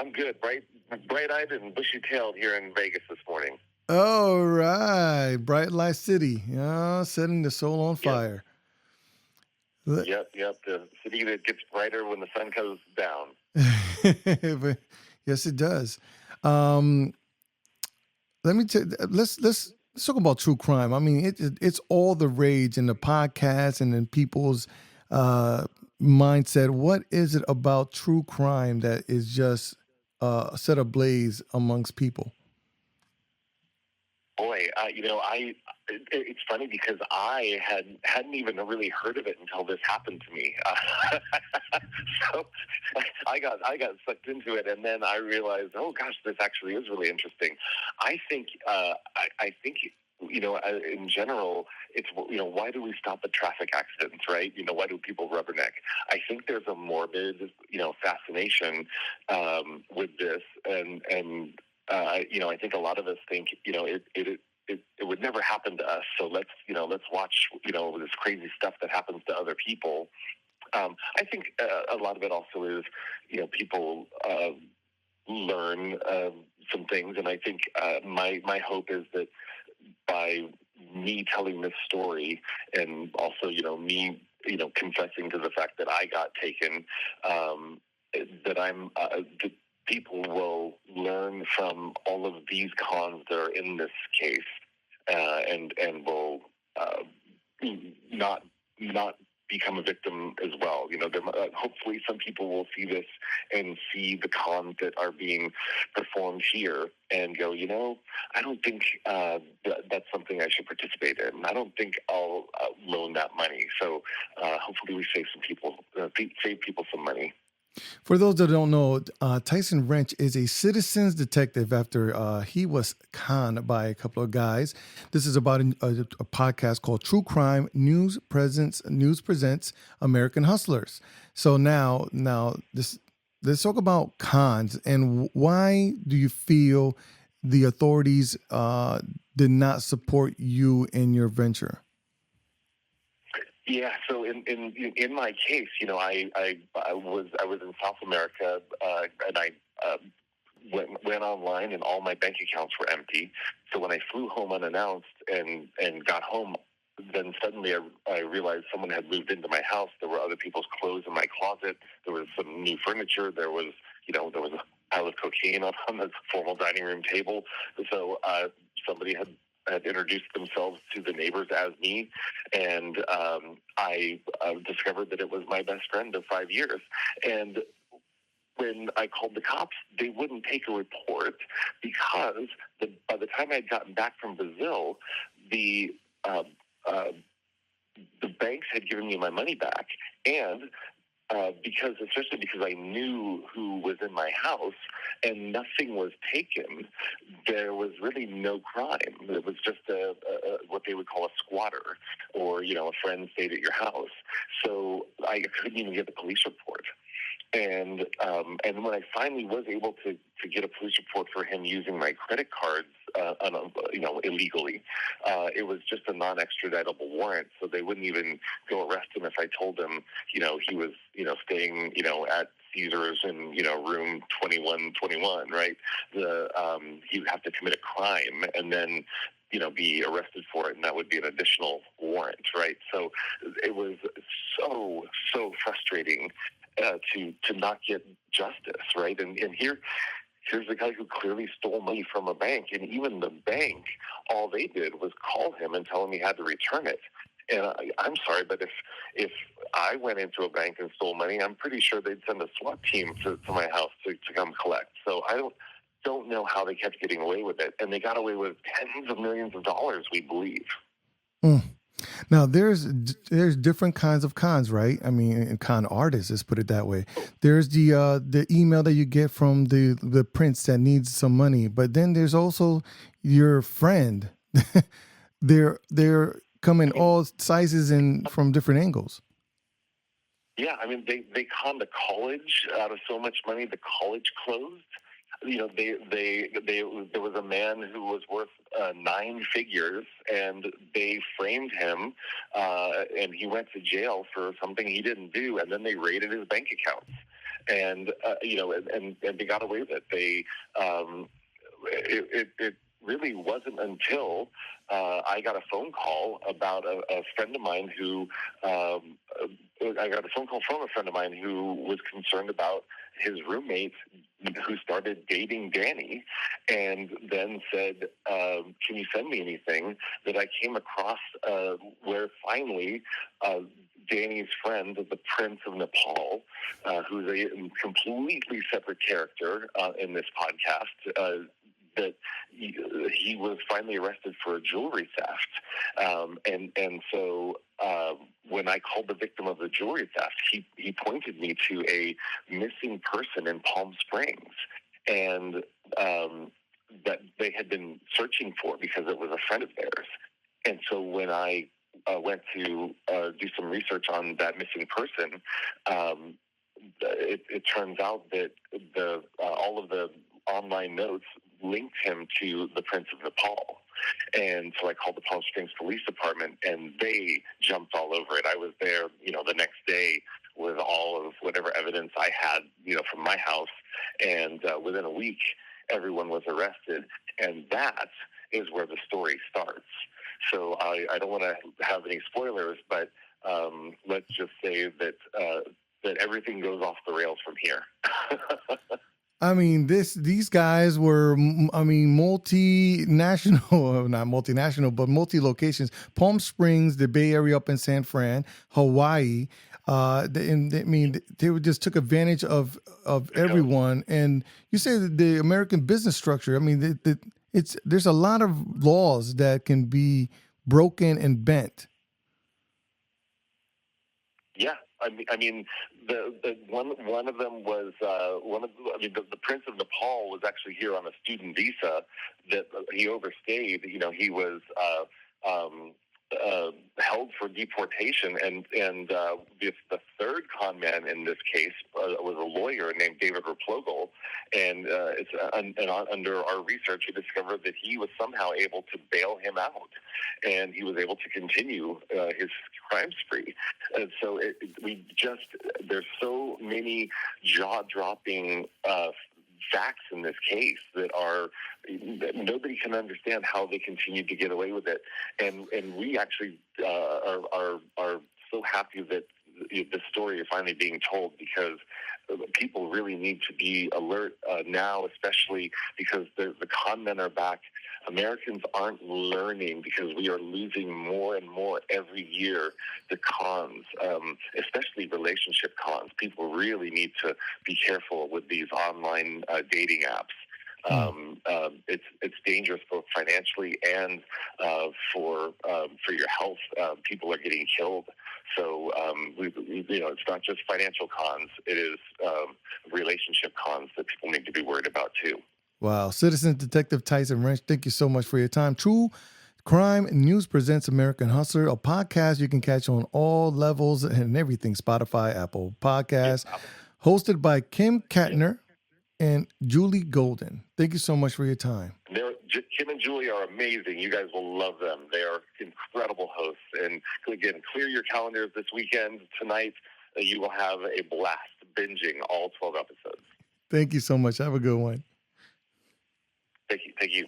I'm good. Bright-eyed and bushy-tailed here in Vegas this morning. All right, Bright Light City, setting the soul on Yep. fire. Yep. The city that gets brighter when the sun goes down. Yes, it does. Um, let's talk about true crime. I mean, it's all the rage in the podcast and in people's uh, mindset. What is it about true crime that is just set ablaze amongst people? Boy, it's funny because I hadn't even really heard of it until this happened to me. So I got sucked into it, and then I realized, oh gosh, this actually is really interesting. I think in general, it's why do we stop at traffic accidents, right? Why do people rubberneck? I think there's a morbid fascination with this, and I think a lot of us think, it would never happen to us. So let's watch, this crazy stuff that happens to other people. I think a lot of it also is, people learn some things. And I think my hope is that by me telling this story and also, me, confessing to the fact that I got taken, that I'm, people will learn from all of these cons that are in this case, and will not become a victim as well. Hopefully some people will see this and see the cons that are being performed here and go, I don't think that's something I should participate in. I don't think I'll loan that money. So hopefully we save people some money. For those that don't know, Tyson Wrench is a citizens detective after he was conned by a couple of guys. This is about a podcast called True Crime News Presents American Hustlers. So now let's talk about cons and why do you feel the authorities did not support you in your venture? Yeah, so in my case, I was in South America, and I went online, and all my bank accounts were empty. So when I flew home unannounced and got home, then suddenly I realized someone had moved into my house. There were other people's clothes in my closet. There was some new furniture. There was a pile of cocaine on the formal dining room table. So somebody had introduced themselves to the neighbors as me, and I discovered that it was my best friend of 5 years. And when I called the cops, they wouldn't take a report because by the time I'd gotten back from Brazil, the banks had given me my money back, and especially because I knew who was in my house and nothing was taken, there was really no crime. It was just what they would call a squatter, or a friend stayed at your house. So I couldn't even get the police report. And when I finally was able to get a police report for him using my credit cards, illegally, it was just a non-extraditable warrant, so they wouldn't even go arrest him if I told them, he was, staying, at Caesars in, room 2121, right? He would have to commit a crime and then, be arrested for it, and that would be an additional warrant, right? So it was so frustrating to not get justice, right? And here's the guy who clearly stole money from a bank, and even the bank, all they did was call him and tell him he had to return it. And I'm sorry, but if I went into a bank and stole money, I'm pretty sure they'd send a SWAT team to my house to come collect. So I don't know how they kept getting away with it, and they got away with tens of millions of dollars, we believe. Now there's different kinds of cons, right? I mean, con artists, let's put it that way. There's the email that you get from the prince that needs some money, but then there's also your friend. they're coming all sizes and from different angles. Yeah, I mean, they conned the college out of so much money. The college closed. There was a man who was worth 9 figures, and they framed him, and he went to jail for something he didn't do, and then they raided his bank accounts. and they got away with it. It really wasn't until I got a phone call about a friend of mine who I got a phone call from a friend of mine who was concerned about his roommate who started dating Danny, and then said, can you send me anything, that I came across where finally Danny's friend, the Prince of Nepal, who's a completely separate character in this podcast, that he was finally arrested for a jewelry theft. And so when I called the victim of the jewelry theft, he pointed me to a missing person in Palm Springs, and that they had been searching for because it was a friend of theirs. And so when I went to do some research on that missing person, it turns out that all of the online notes linked him to the Prince of Nepal. And so I called the Palm Springs Police Department, and they jumped all over it. I was there, the next day with all of whatever evidence I had, from my house. And within a week, everyone was arrested. And that is where the story starts. So I don't want to have any spoilers, but let's just say that that everything goes off the rails from here. I mean, these guys were, multinational, not multinational, but multi-locations. Palm Springs, the Bay Area up in San Fran, Hawaii. They just took advantage of everyone. And you say that the American business structure, there's a lot of laws that can be broken and bent. Yeah. The one of them was the Prince of Nepal was actually here on a student visa that he overstayed. He was held for deportation, and the third con man in this case was a lawyer named David Replogle, and under our research, we discovered that he was somehow able to bail him out, and he was able to continue his crime spree. And so there's so many jaw-dropping facts in this case that nobody can understand how they continued to get away with it, and we actually are so happy that the story is finally being told, because people really need to be alert now, especially because the con men are back. Americans aren't learning because we are losing more and more every year to cons, especially relationship cons. People really need to be careful with these online dating apps. It's dangerous both financially and for your health. People are getting killed. So it's not just financial cons; it is relationship cons that people need to be worried about too. Wow. Citizen Detective Tyson Wrensch, thank you so much for your time. True Crime News presents American Hustler, a podcast you can catch on all levels and everything: Spotify, Apple Podcasts, hosted by Kim Kantner and Julie Golden. Thank you so much for your time. Kim and Julie are amazing. You guys will love them. They are incredible hosts. And again, clear your calendars this weekend. Tonight, you will have a blast binging all 12 episodes. Thank you so much. Have a good one. Thank you.